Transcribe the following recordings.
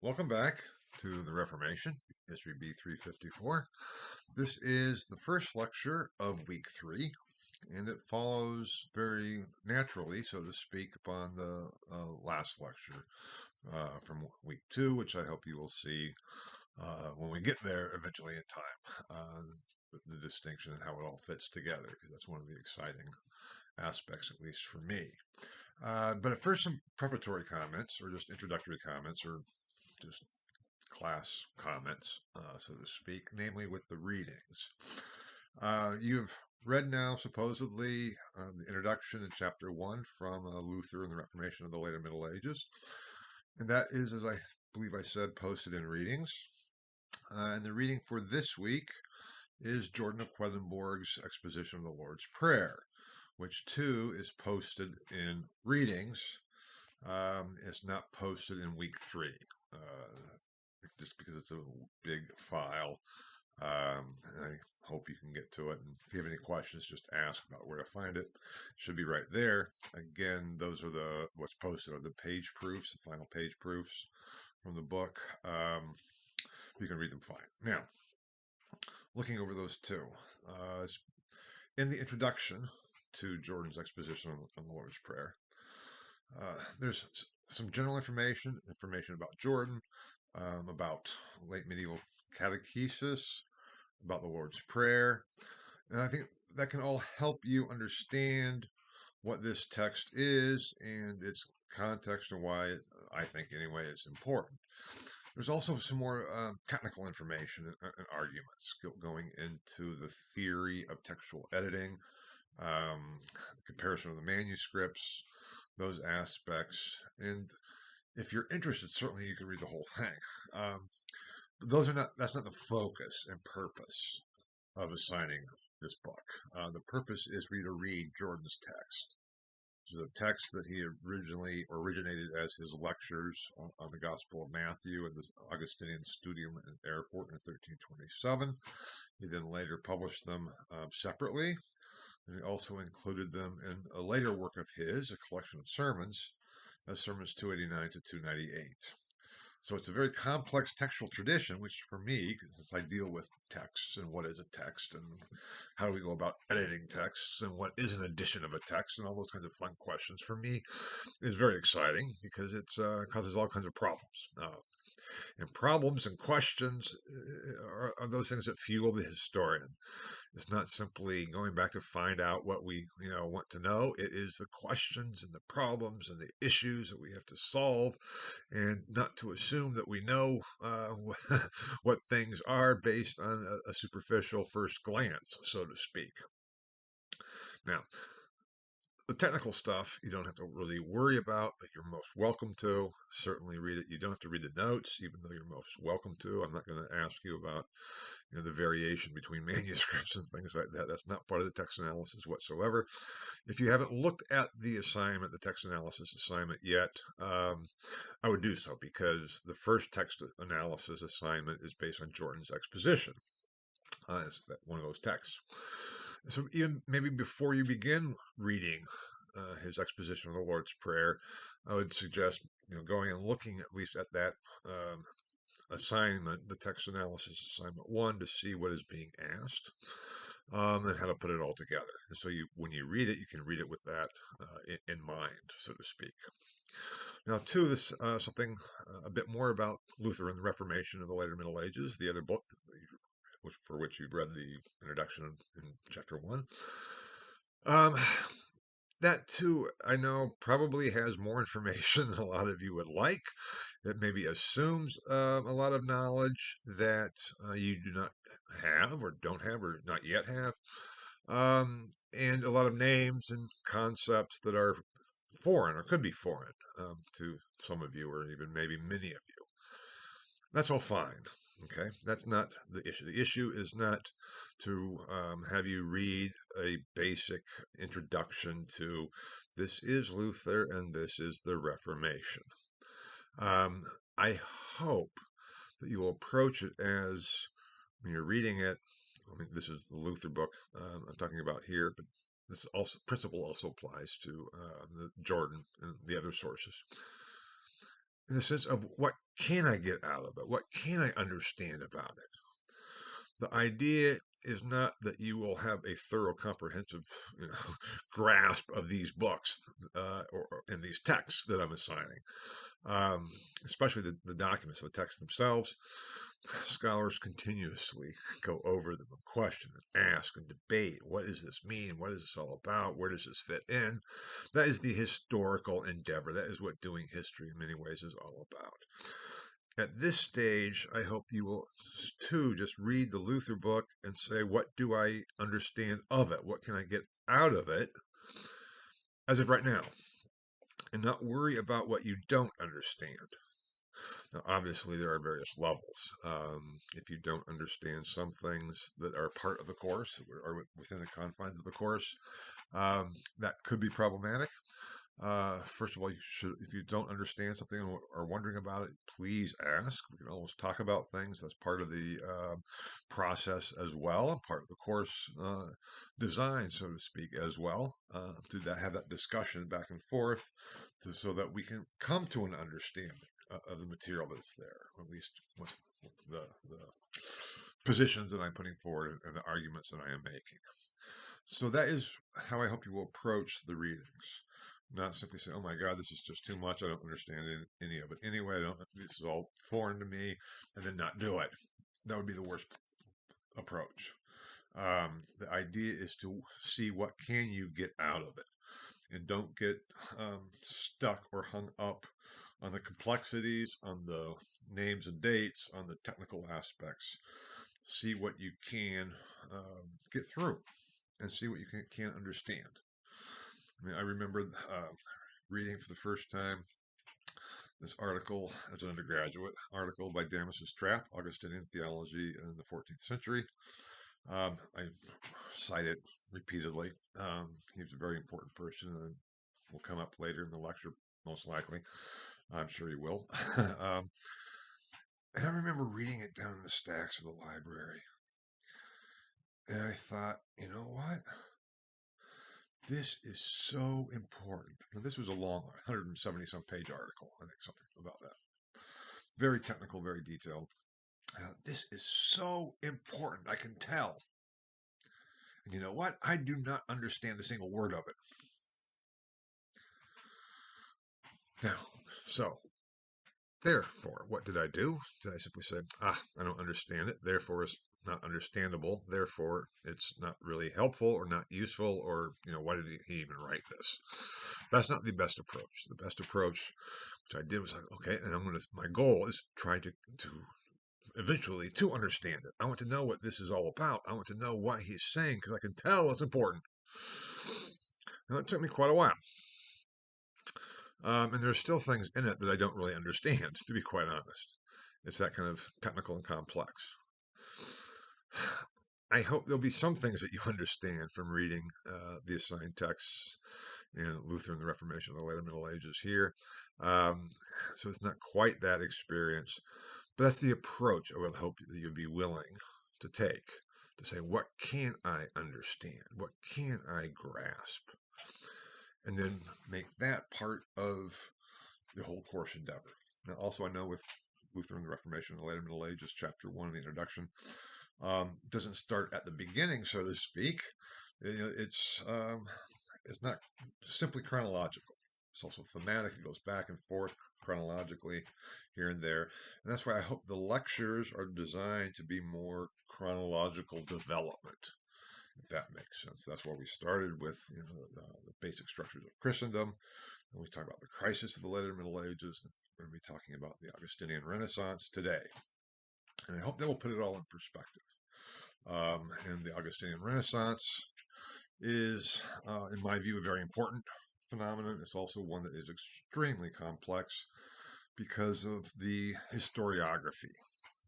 Welcome back to the Reformation, History B354. This is the first lecture of week 3, and it follows very naturally, so to speak, upon the last lecture from week 2, which I hope you will see when we get there eventually in time. The distinction and how it all fits together, because that's one of the exciting aspects, at least for me. But at first, some prefatory comments, or just introductory comments, or just class comments, so to speak, namely with the readings. You've read now, supposedly, the introduction in chapter 1 from Luther and the Reformation of the later Middle Ages. And that is, as I believe I said, posted in readings. And the reading for this week is Jordan of Quedlinburg's exposition of the Lord's Prayer, which too is posted in readings. It's not posted in week 3. Just because it's a big file. I hope you can get to it. And if you have any questions, just ask about where to find it. It should be right there. Again, those are what's posted are the page proofs, the final page proofs from the book. You can read them fine. Now, looking over those two, in the introduction to Jordan's exposition on the Lord's Prayer, there's some general information about Jordan, about late medieval catechesis, about the Lord's Prayer. And I think that can all help you understand what this text is and its context and why, I think anyway, it's important. There's also some more technical information and arguments going into the theory of textual editing, the comparison of the manuscripts, those aspects. And if you're interested, certainly you can read the whole thing. But that's not the focus and purpose of assigning this book. The purpose is for you to read Jordan's text. This is a text that he originally originated as his lectures on the Gospel of Matthew and the Augustinian Studium in Erfurt in 1327. He then later published them separately, and he also included them in a later work of his, a collection of sermons, as Sermons 289 to 298. So it's a very complex textual tradition, which for me, since I deal with texts and what is a text and how do we go about editing texts and what is an edition of a text and all those kinds of fun questions, for me is very exciting because it causes all kinds of problems. And problems and questions are those things that fuel the historian. It's not simply going back to find out what we want to know. It is the questions and the problems and the issues that we have to solve, and not to assume that we know what things are based on a superficial first glance, so to speak. Now, the technical stuff you don't have to really worry about, but you're most welcome to. Certainly read it. You don't have to read the notes, even though you're most welcome to. I'm not going to ask you about the variation between manuscripts and things like that. That's not part of the text analysis whatsoever. If you haven't looked at the assignment, the text analysis assignment yet, I would do so, because the first text analysis assignment is based on Jordan's exposition. It's one of those texts. So even maybe before you begin reading his exposition of the Lord's Prayer, I would suggest going and looking at least at that assignment, the text analysis assignment 1, to see what is being asked, and how to put it all together. And so when you read it, you can read it with that in mind, so to speak. Now, 2, this something a bit more about Luther and the Reformation of the later Middle Ages, the other book for which you've read the introduction in chapter 1. That too, I know, probably has more information than a lot of you would like. It maybe assumes a lot of knowledge that you do not have, or don't have, or not yet have, and a lot of names and concepts that are foreign, or could be foreign, to some of you, or even maybe many of you. That's all fine. Okay, that's not the issue. The issue is not to have you read a basic introduction to this is Luther and this is the Reformation. I hope that you will approach it as, when you're reading it, I mean, this is the Luther book I'm talking about here, but this principle also applies to the Jordan and the other sources, in the sense of what can I get out of it? What can I understand about it? The idea is not that you will have a thorough, comprehensive, grasp of these books or in these texts that I'm assigning, um, especially the documents, the texts themselves. Scholars continuously go over them and question and ask and debate. What does this mean? What is this all about? Where does this fit in? That is the historical endeavor. That is what doing history in many ways is all about. At this stage, I hope you will too just read the Luther book and say, what do I understand of it? What can I get out of it as of right now? And not worry about what you don't understand. Now, obviously, there are various levels. If you don't understand some things that are part of the course or within the confines of the course, that could be problematic. First of all, if you don't understand something or are wondering about it, please ask. We can always talk about things. That's part of the process as well, and part of the course design, so to speak, as well. Have that discussion back and forth, so that we can come to an understanding of the material that's there, or at least with the positions that I'm putting forward and the arguments that I am making. So that is how I hope you will approach the readings. Not simply say, "Oh my God, this is just too much. I don't understand any of it anyway. This is all foreign to me," and then not do it. That would be the worst approach. The idea is to see what can you get out of it, and don't get stuck or hung up on the complexities, on the names and dates, on the technical aspects. See what you can get through, and see what you can understand. I mean, I remember reading for the first time this article as an undergraduate article by Damasus Trapp, Augustinian Theology in the 14th Century. I cite it repeatedly. He was a very important person and will come up later in the lecture, most likely. I'm sure he will. And I remember reading it down in the stacks of the library. And I thought, you know what? This is so important. Now, this was a long 170 some page article, I think, something about that. Very technical, very detailed. This is so important, I can tell. And you know what? I do not understand a single word of it. Now, so, therefore, what did I do? Did I simply say, I don't understand it, therefore it's not understandable, therefore it's not really helpful or not useful, or, why did he even write this? That's not the best approach. The best approach, which I did, was like, okay, and my goal is try to eventually to understand it. I want to know what this is all about. I want to know what he's saying, because I can tell it's important. And it took me quite a while. And there's still things in it that I don't really understand, to be quite honest. It's that kind of technical and complex. I hope there'll be some things that you understand from reading the assigned texts in Luther and the Reformation of the later Middle Ages here. So it's not quite that experience, but that's the approach I would hope that you'd be willing to take, to say, what can I understand? What can I grasp? And then make that part of the whole course endeavor. Now, also, I know with Luther and the Reformation in the later Middle Ages, chapter 1 of the introduction, doesn't start at the beginning, so to speak. It's not simply chronological. It's also thematic. It goes back and forth chronologically here and there. And that's why I hope the lectures are designed to be more chronological development, if that makes sense. That's why we started with the basic structures of Christendom. And we talk about the crisis of the later Middle Ages. We're going to be talking about the Augustinian Renaissance today. And I hope that will put it all in perspective. And the Augustinian Renaissance is, in my view, a very important phenomenon. It's also one that is extremely complex because of the historiography.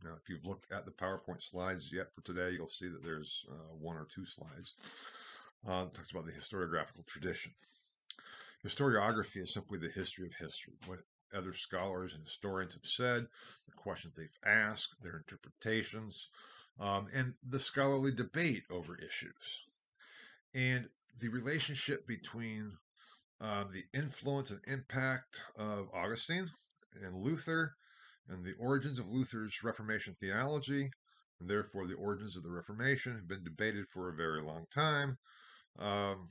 Now, if you've looked at the PowerPoint slides yet for today, you'll see that there's one or two slides. It talks about the historiographical tradition. Historiography is simply the history of history, what other scholars and historians have said, the questions they've asked, their interpretations, and the scholarly debate over issues. And the relationship between the influence and impact of Augustine and Luther And the origins of Luther's Reformation theology, and therefore the origins of the Reformation, have been debated for a very long time, um,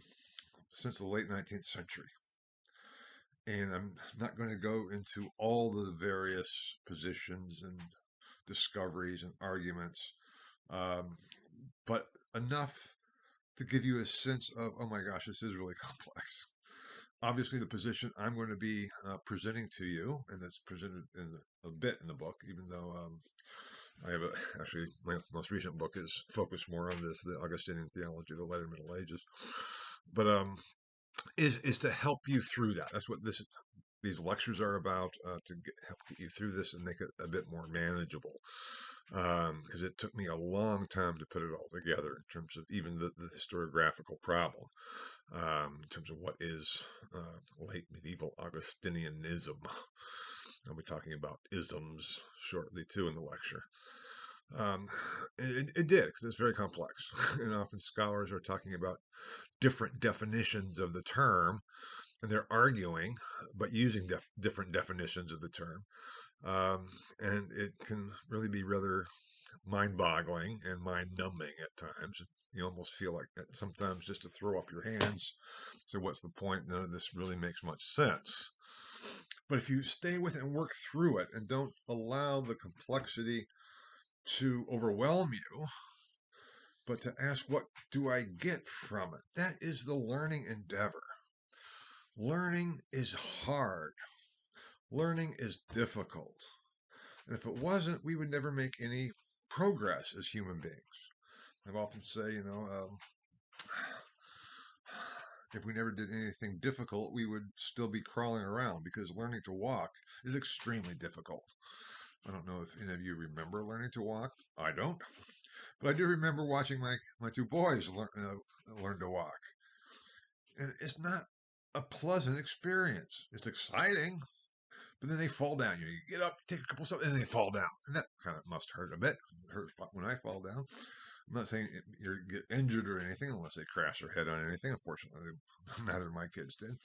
since the late 19th century. And I'm not going to go into all the various positions and discoveries and arguments, um, but enough to give you a sense of, oh my gosh, this is really complex. Obviously, the position I'm going to be presenting to you, and that's presented in a bit in the book, even though I have actually my most recent book is focused more on this, the Augustinian theology of the later Middle Ages, but is to help you through that. That's what these lectures are about, to help get you through this and make it a bit more manageable. Because it took me a long time to put it all together in terms of even the historiographical problem, in terms of what is late medieval Augustinianism. I'll be talking about isms shortly too in the lecture. It did, because it's very complex. And often scholars are talking about different definitions of the term, and they're arguing, but using different definitions of the term. And it can really be rather mind-boggling and mind-numbing at times. You almost feel like that sometimes just to throw up your hands. So what's the point? None of this really makes much sense. But if you stay with it and work through it and don't allow the complexity to overwhelm you, but to ask, what do I get from it? That is the learning endeavor. Learning is hard. Learning is difficult. And if it wasn't, we would never make any progress as human beings. I've often say, if we never did anything difficult, we would still be crawling around, because learning to walk is extremely difficult. I don't know if any of you remember learning to walk. I don't. But I do remember watching my two boys learn to walk. And it's not a pleasant experience. It's exciting, but then they fall down. You get up, take a couple steps, and they fall down. And that kind of must hurt a bit. It hurt when I fall down. I'm not saying you get injured or anything unless they crash their head on anything. Unfortunately, neither of my kids did.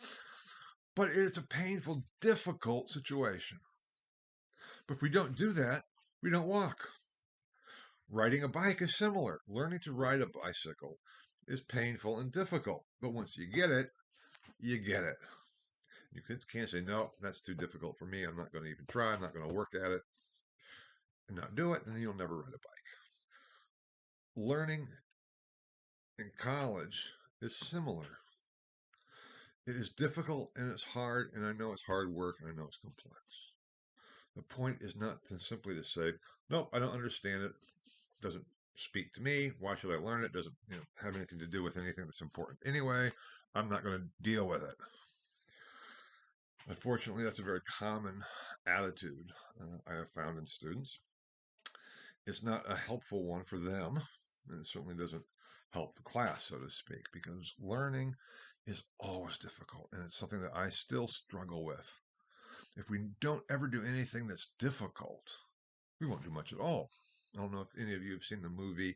But it's a painful, difficult situation. But if we don't do that, we don't walk. Riding a bike is similar. Learning to ride a bicycle is painful and difficult. But once you get it, you get it. You can't say, no, that's too difficult for me. I'm not going to even try. I'm not going to work at it and not do it. And then you'll never ride a bike. Learning in college is similar. It is difficult and it's hard, and I know it's hard work and I know it's complex. The point is not simply to say, nope, I don't understand it. It doesn't speak to me. Why should I learn it? It doesn't have anything to do with anything that's important anyway. I'm not going to deal with it. Unfortunately, that's a very common attitude I have found in students. It's not a helpful one for them, and it certainly doesn't help the class, so to speak, because learning is always difficult, and it's something that I still struggle with. If we don't ever do anything that's difficult, we won't do much at all. I don't know if any of you have seen the movie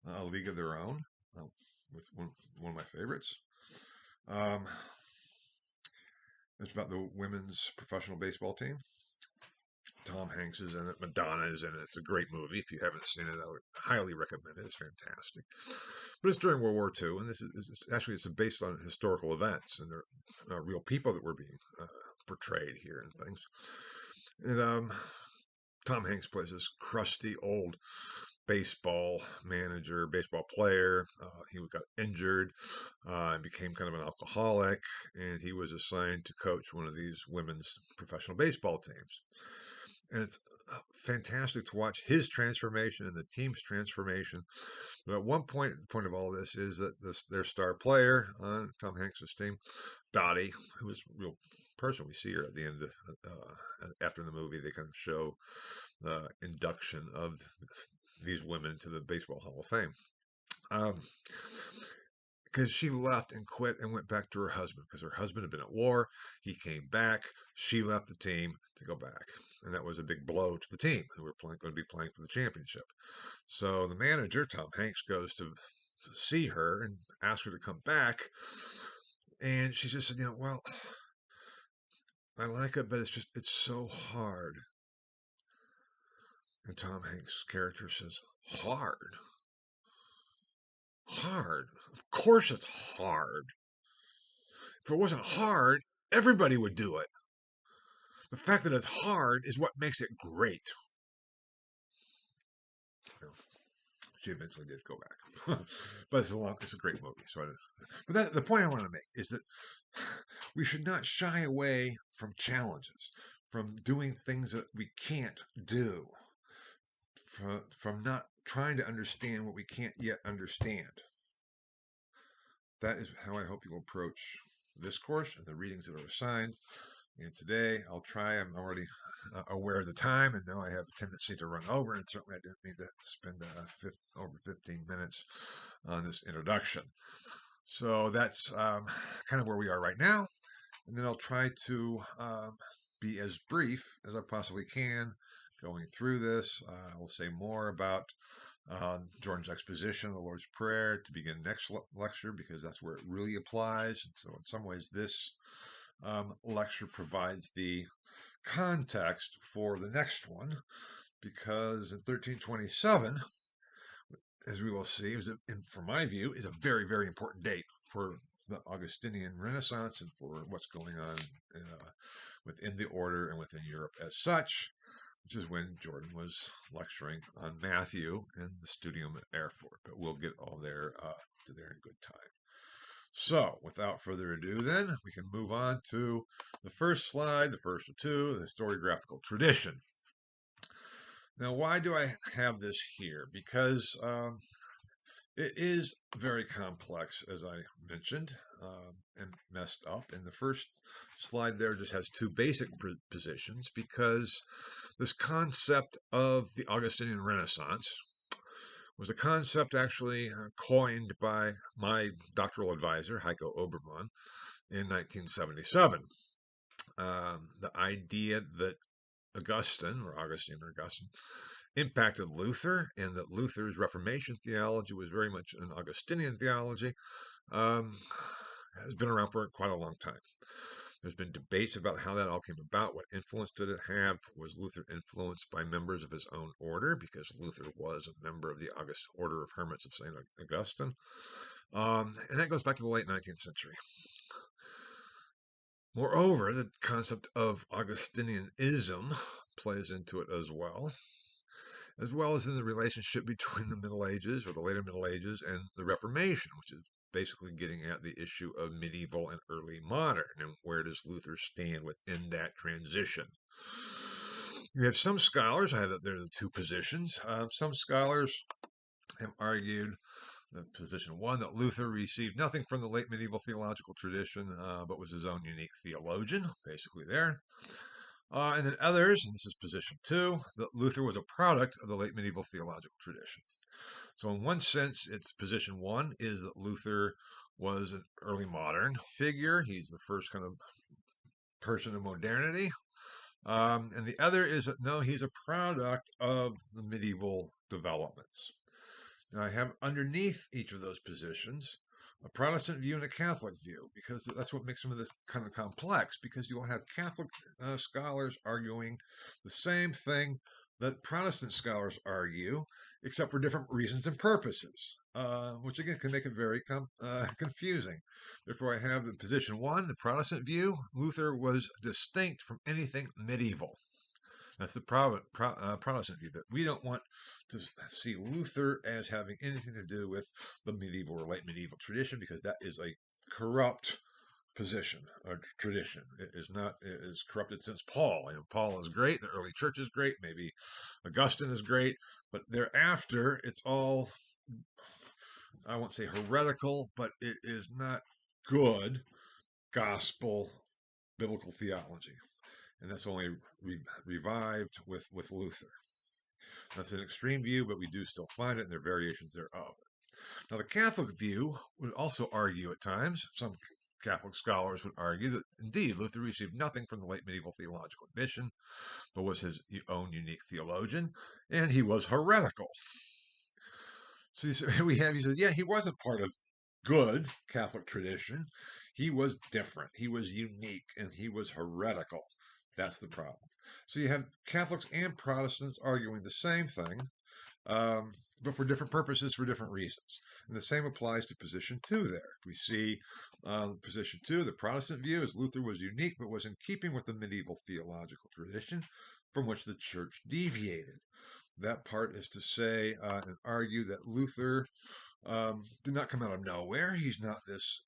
A League of Their Own, with one of my favorites. It's about the women's professional baseball team. Tom Hanks is in it. Madonna is in it. It's a great movie. If you haven't seen it, I would highly recommend it. It's fantastic. But it's during World War II, and this is actually it's based on historical events, and they're real people that were being portrayed here and things. And Tom Hanks plays this crusty old baseball manager, baseball player. He got injured and became kind of an alcoholic, and he was assigned to coach one of these women's professional baseball teams. And it's fantastic to watch his transformation and the team's transformation. But at one point, the point of all this is that their star player on Tom Hanks' team, Dottie, who was a real person. We see her at the end of, after the movie, they kind of show the induction of these women to the Baseball Hall of Fame. Because she left and quit and went back to her husband, because her husband had been at war. He came back. She left the team to go back. And that was a big blow to the team who were going to be playing for the championship. So the manager, Tom Hanks, goes to see her and ask her to come back. And she just said, well, I like it, but it's so hard. And Tom Hanks' character says, hard. Hard. Of course it's hard. If it wasn't hard, everybody would do it. The fact that it's hard is what makes it great. She eventually did go back, but it's a great movie. But the point I want to make is that we should not shy away from challenges, from doing things that we can't do, from not trying to understand what we can't yet understand. That is how I hope you will approach this course and the readings that are assigned. And today I'll try. I'm already aware of the time, and know I have a tendency to run over, and certainly I didn't mean to spend over 15 minutes on this introduction. So that's kind of where we are right now, and then I'll try to be as brief as I possibly can going through this. I will say more about Jordan's exposition of the Lord's Prayer to begin next lecture, because that's where it really applies. And so in some ways this lecture provides the context for the next one, because in 1327, as we will see, from my view, is a very, very important date for the Augustinian Renaissance and for what's going on within the order and within Europe as such, which is when Jordan was lecturing on Matthew in the Studium at Erfurt. But we'll get all there to there in good time. So, without further ado, then, we can move on to the first slide, the first of two, the historiographical tradition. Now, why do I have this here? Because it is very complex, as I mentioned, and messed up. And the first slide there just has two basic positions, because this concept of the Augustinian Renaissance was a concept actually coined by my doctoral advisor, Heiko Obermann, in 1977. The idea that Augustine impacted Luther, and that Luther's Reformation theology was very much an Augustinian theology, has been around for quite a long time. There's been debates about how that all came about. What influence did it have? Was Luther influenced by members of his own order? Because Luther was a member of the Order of Hermits of St. Augustine. And that goes back to the late 19th century. Moreover, the concept of Augustinianism plays into it as well as in the relationship between the Middle Ages, or the later Middle Ages, and the Reformation, which is basically getting at the issue of medieval and early modern, and where does Luther stand within that transition. You have some scholars, I have up there the two positions. Some scholars have argued that position one, that Luther received nothing from the late medieval theological tradition, but was his own unique theologian, basically there. And then others, and this is position two, that Luther was a product of the late medieval theological tradition. So in one sense, it's position one is that Luther was an early modern figure. He's the first kind of person of modernity. And the other is that, no, he's a product of the medieval developments. Now, I have underneath each of those positions a Protestant view and a Catholic view, because that's what makes some of this kind of complex, because you'll have Catholic scholars arguing the same thing that Protestant scholars argue, except for different reasons and purposes, which again can make it very confusing. Therefore, I have the position one, the Protestant view. Luther was distinct from anything medieval. That's the Protestant view, that we don't want to see Luther as having anything to do with the medieval or late medieval tradition, because that is a corrupt position or tradition. It is corrupted since Paul. Paul is great, the early church is great, maybe Augustine is great, but thereafter it's all, I won't say heretical, but it is not good gospel biblical theology. And that's only revived with Luther. That's an extreme view, but we do still find it, and there are variations thereof. Now, the Catholic view would also argue at times, some Catholic scholars would argue, that indeed Luther received nothing from the late medieval theological tradition, but was his own unique theologian, and he was heretical. So he said, yeah, he wasn't part of good Catholic tradition. He was different. He was unique, and he was heretical. That's the problem. So you have Catholics and Protestants arguing the same thing, but for different purposes, for different reasons. And the same applies to position two there. We see position two, the Protestant view is Luther was unique, but was in keeping with the medieval theological tradition from which the church deviated. That part is to say and argue that Luther did not come out of nowhere. He's not this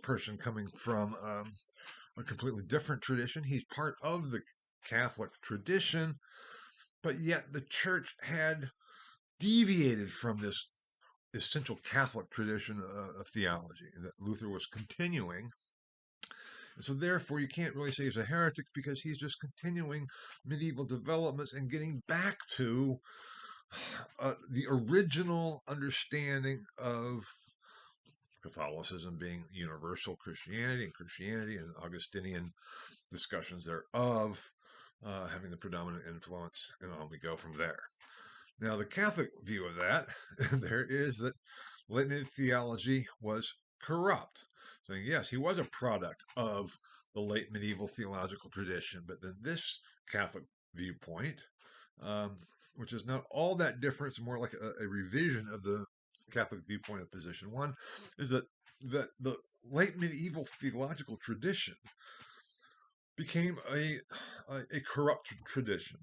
person coming from a completely different tradition. He's part of the Catholic tradition, but yet the church had deviated from this essential Catholic tradition of theology that Luther was continuing. And so therefore you can't really say he's a heretic because he's just continuing medieval developments and getting back to the original understanding of Catholicism being universal Christianity and Augustinian discussions thereof having the predominant influence, and on we go from there. Now, the Catholic view of that, there is that late medieval theology was corrupt. Saying, yes, he was a product of the late medieval theological tradition, but then this Catholic viewpoint, which is not all that different, it's more like a revision of the Catholic viewpoint of position one, is that the late medieval theological tradition became a corrupt tradition.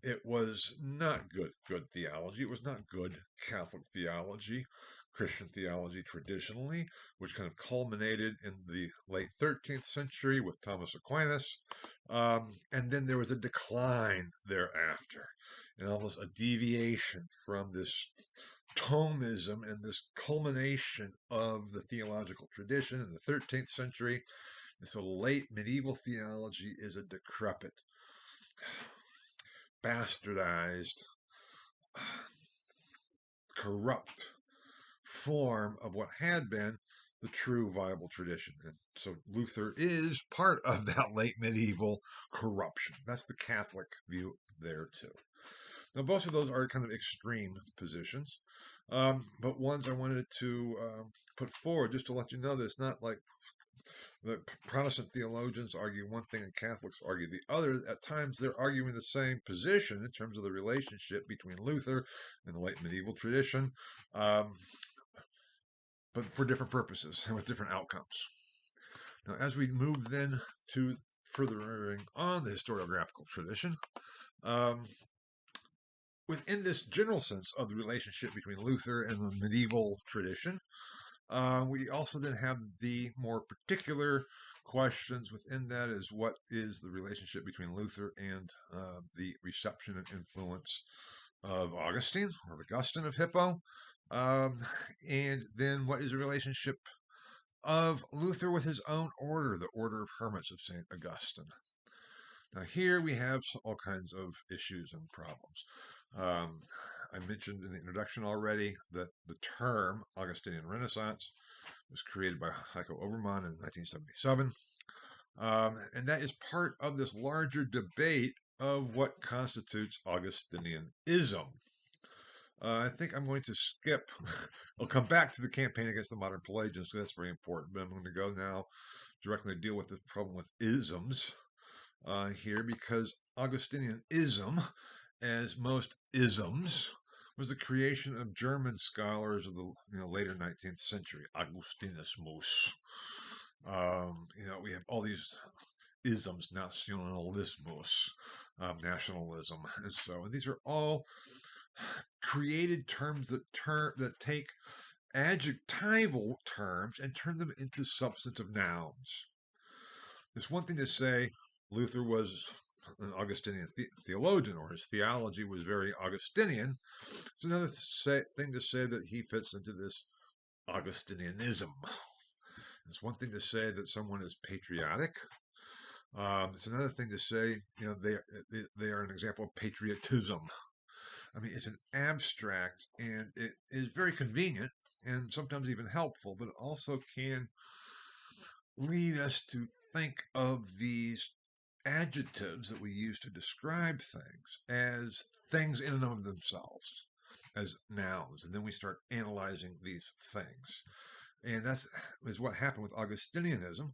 It was not good theology. It was not good Catholic theology, Christian theology traditionally, which kind of culminated in the late 13th century with Thomas Aquinas. And then there was a decline thereafter, and almost a deviation from this Thomism and this culmination of the theological tradition in the 13th century. And so late medieval theology is a decrepit, bastardized, corrupt form of what had been the true viable tradition. And so Luther is part of that late medieval corruption. That's the Catholic view there too. Now, both of those are kind of extreme positions, but ones I wanted to put forward just to let you know that it's not like the Protestant theologians argue one thing and Catholics argue the other. At times, they're arguing the same position in terms of the relationship between Luther and the late medieval tradition, but for different purposes and with different outcomes. Now, as we move then to furthering on the historiographical tradition, within this general sense of the relationship between Luther and the medieval tradition, we also then have the more particular questions within that is what is the relationship between Luther and the reception and influence of Augustine or Augustine of Hippo, and then what is the relationship of Luther with his own order, the Order of Hermits of St. Augustine. Now here we have all kinds of issues and problems. I mentioned in the introduction already that the term Augustinian Renaissance was created by Heiko Obermann in 1977. And that is part of this larger debate of what constitutes Augustinianism. I think I'm going to skip, I'll come back to the campaign against the modern Pelagians, because that's very important, but I'm going to go now directly to deal with the problem with isms here, because Augustinianism, as most isms, was the creation of German scholars of the later 19th century, Augustinismus. We have all these isms, nationalismus, nationalism, and these are all created terms that take adjectival terms and turn them into substantive nouns. It's one thing to say Luther was an Augustinian theologian, or his theology was very Augustinian. It's another thing to say that he fits into this Augustinianism. It's one thing to say that someone is patriotic. It's another thing to say, they are an example of patriotism. I mean, it's an abstract, and it is very convenient and sometimes even helpful, but it also can lead us to think of these adjectives that we use to describe things as things in and of themselves, as nouns, and then we start analyzing these things. And that is what happened with Augustinianism.